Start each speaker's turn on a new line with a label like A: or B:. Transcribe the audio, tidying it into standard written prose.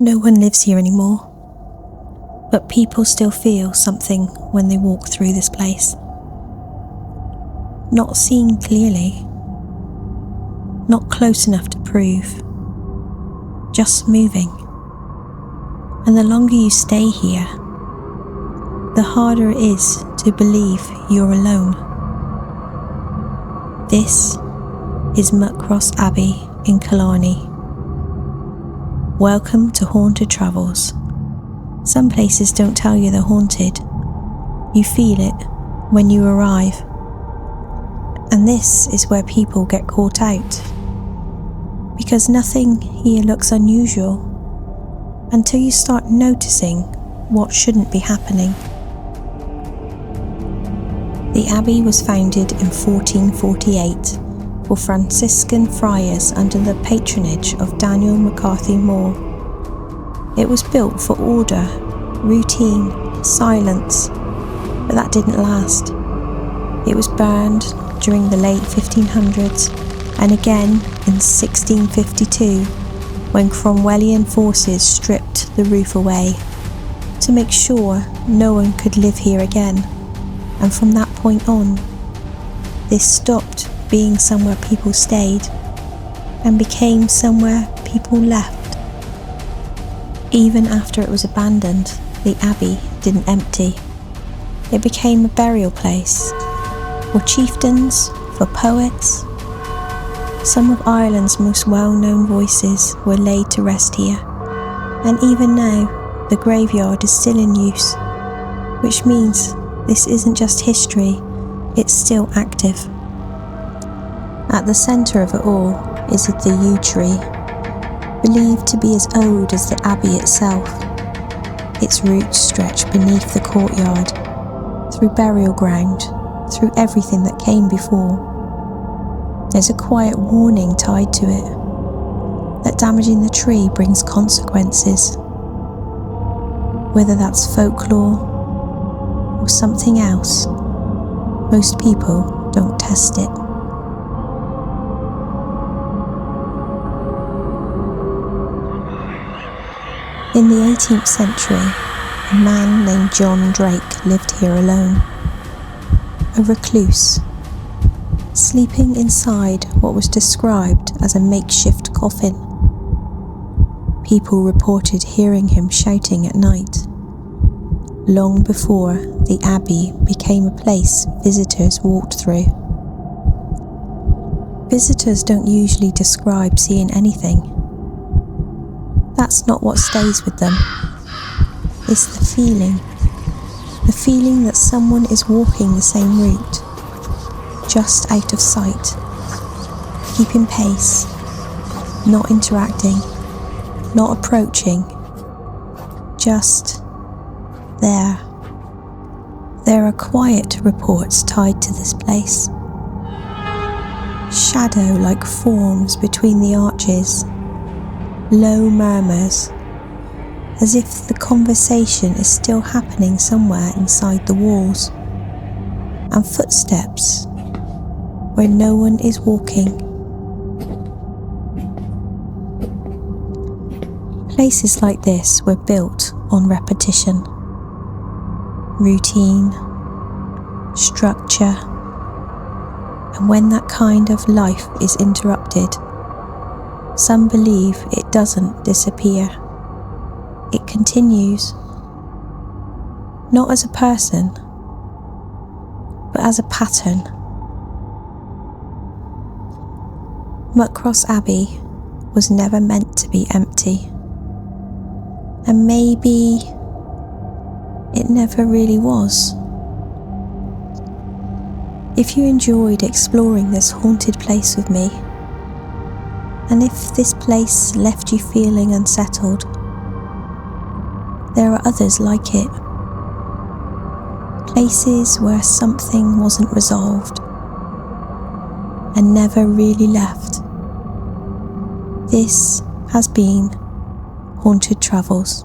A: No one lives here anymore, but people still feel something when they walk through this place. Not seen clearly, not close enough to prove, just moving. And the longer you stay here, the harder it is to believe you're alone. This is Muckross Abbey in Killarney. Welcome to Haunted Travels. Some places don't tell you they're haunted. You feel it when you arrive. And this is where people get caught out. Because nothing here looks unusual until you start noticing what shouldn't be happening. The Abbey was founded in 1448 for Franciscan friars under the patronage of Daniel McCarthy Moore. It was built for order, routine, silence, but that didn't last. It was burned during the late 1500s and again in 1652 when Cromwellian forces stripped the roof away to make sure no one could live here again. And from that point on, this stopped being somewhere people stayed and became somewhere people left. Even after it was abandoned, the Abbey didn't empty. It became a burial place for chieftains, for poets. Some of Ireland's most well-known voices were laid to rest here, and even now, the graveyard is still in use, which means this isn't just history, it's still active. At the centre of it all is the yew tree, believed to be as old as the Abbey itself. Its roots stretch beneath the courtyard, through burial ground, through everything that came before. There's a quiet warning tied to it, that damaging the tree brings consequences. Whether that's folklore or something else, most people don't test it. In the 18th century, a man named John Drake lived here alone, a recluse, sleeping inside what was described as a makeshift coffin. People reported hearing him shouting at night, long before the Abbey became a place visitors walked through. Visitors don't usually describe seeing anything. That's not what stays with them. It's the feeling that someone is walking the same route, just out of sight, keeping pace, not interacting, not approaching, just there. There are quiet reports tied to this place. Shadow-like forms between the arches, low murmurs, as if the conversation is still happening somewhere inside the walls, and footsteps where no one is walking. Places like this were built on repetition, routine, structure, and when that kind of life is interrupted, some believe it doesn't disappear. It continues, not as a person, but as a pattern. Muckross Abbey was never meant to be empty, and maybe it never really was. If you enjoyed exploring this haunted place with me, and if this place left you feeling unsettled, there are others like it. Places where something wasn't resolved and never really left. This has been Haunted Travels.